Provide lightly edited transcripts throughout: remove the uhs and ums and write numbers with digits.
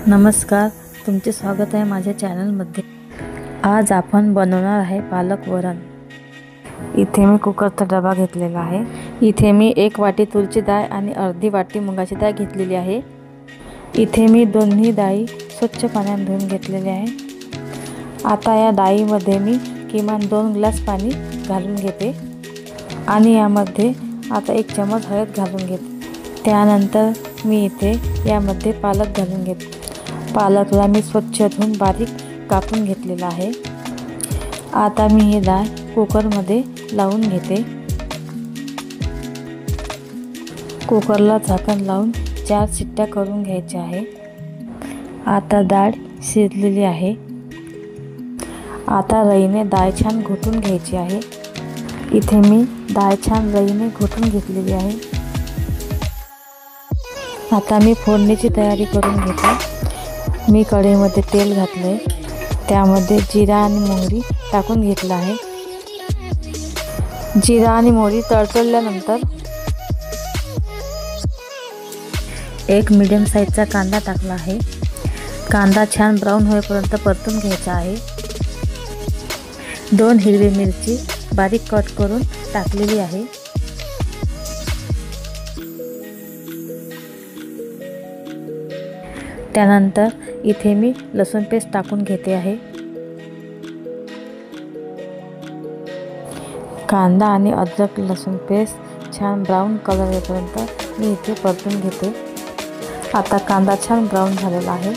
नमस्कार, तुमचे स्वागत आहे माझ्या चॅनलमध्ये। आज आपण बनवणार आहे पालक वरण। इथे मी कुकरचा डबा घेतलेला आहे। इथे मी 1 वाटी तुरीची डाळ आणि अर्धी वाटी मुगाची डाळ घेतलेली आहे। इथे मी दोन्ही डाळी स्वच्छ पाण्याने धुवून घेतलेले आहे। आता या डाळीमध्ये मी किमान 2 ग्लास पाणी घालून घेते आणि यामध्ये आता 1 चमच हळद घालून घेते। त्यानंतर मी इथे यामध्ये पालक घालून घेते। पालकला मी स्वच्छ धुवून बारीक कापून घेतलेला आहे। आता मी ही डाळ कुकरमध्ये लावून घेते। कुकरला झाकण लावून 4 शिट्ट्या करून घ्यायच्या आहे। आता डाळ शिजलेली आहे। आता रईने डाळ छान घोटून घ्यायची आहे। इथे मी डाळ छान रईने घोटून घेतलेली आहे। आता मी फोडणीची तयारी करून घेते। मी कढईमध्ये तेल घातले, त्यामध्ये जिरा आणि मोहरी टाकून घेतला आहे। जिरा आणि मोहरी तडतडल्यानंतर 1 मीडियम साईजचा कांदा टाकला आहे। कांदा छान ब्राऊन होईपर्यंत परतून घ्यायचा आहे। 2 हिरवी मिरची बारीक कट करून टाकलेली आहे। त्यानंतर इथे मी लसूण पेस्ट टाकून घेते आहे। कांदा आणि अद्रक लसूण पेस्ट छान ब्राऊन कलर येईपर्यंत मी इथे परतून घेते। आता कांदा छान ब्राऊन झालेला आहे।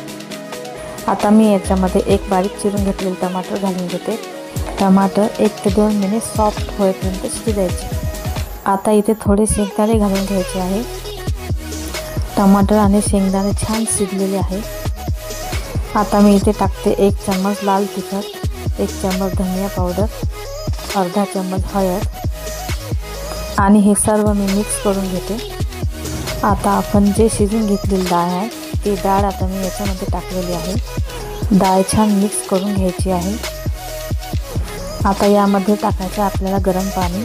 आता मी याच्यामध्ये 1 बारीक चिरून घेतलेले टमाटर घालून घेते। टमाटर 1 ते 2 मिनिट सॉफ्ट होईपर्यंत शिजायचे। आता इथे थोडे शेंगदाणे घालून घ्यायचे आहे। टमाटर आणि शेंगदाणे छान शिजलेले आहे। आता मी इथे टाकते 1 चम्मच लाल तिखट, 1 चम्मच धनिया पावडर, अर्धा चम्मच हळद आणि हे सर्व मी मिक्स करून घेते। आता आपण जे शिजून घेतलेली डाळ आहे ती डाळ आता मी याच्यामध्ये टाकलेली आहे। डाळ छान मिक्स करून घ्यायची आहे। आता यामध्ये टाकायचं आपल्याला गरम पाणी।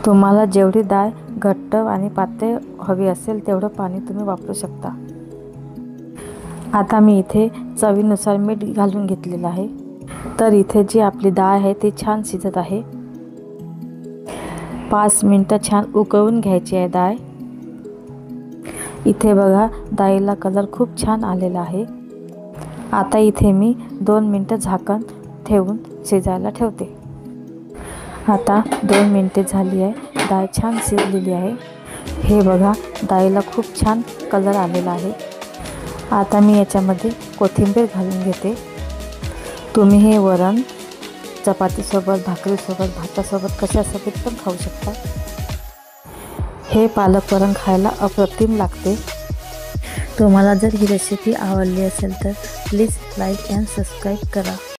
तुम्हाला जेवढी डाळ घट्ट आणि पातळ हवी असेल तेवढं पाणी तुम्ही वापरू शकता। आता मी इथे चवीनुसार मीठ घालून घेतलेलं आहे। तर इथे जी आपली डाळ आहे ती छान शिजत आहे। 5 मिनिटं छान उकळून घ्यायची आहे डाळ। इथे बघा डाळीला कलर खूप छान आलेला आहे। आता इथे मी 2 मिनिटं झाकण ठेवून शिजायला ठेवते। आता 2 मिनिटे झाली आहे। डाळ छान शिजलेली आहे। हे बघा डाळीला खूप छान कलर आलेला आहे। आता मी याच्यामध्ये कोथिंबीर घालून घेते। तुम्ही हे वरण चपातीसोबत, भाकरीसोबत, भातासोबत कशासोबत पण खाऊ शकता। हे पालक वरण खायला अप्रतिम लागते। तुम्हाला जर ही रेसिपी आवडली असेल तर प्लीज लाईक अँड सबस्क्राईब करा।